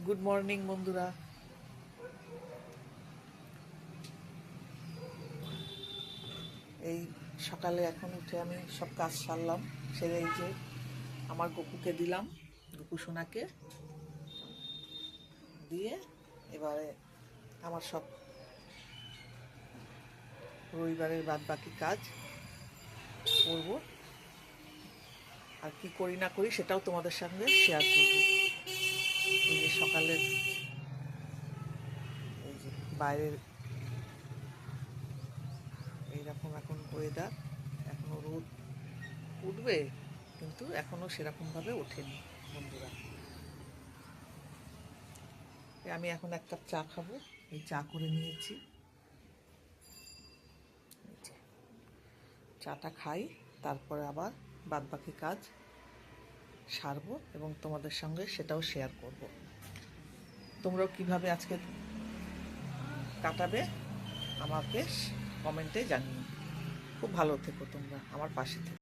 Good morning বন্ধুরা। এই সকালে এখন উঠে আমি সব কাজ সারলাম, সেরে এই যে আমার গপুকে দিলাম, গপু সোনাকে দিয়ে এবারে আমার সব রবিবারের বাদ বাকি কাজ করবো। আর কি করি না করি সেটাও তোমাদের সঙ্গে শেয়ার করব। এই যে সকালের এই যে বাইরের এইরকম এখন ওয়েদার, এখনো রোদ উঠবে কিন্তু এখনো সেরকমভাবে ওঠেনি বন্ধুরা। আমি এখন এক কাপ চা খাবো, এই চা করে নিয়েছি। চাটা খাই, তারপরে আবার বাদবাকি কাজ সারবো এবং তোমাদের সঙ্গে সেটাও শেয়ার করব। তোমরাও কিভাবে আজকে কাটাবে আমাকে কমেন্টে জানিও। খুব ভালো থেকো তোমরা, আমার পাশে থেকো।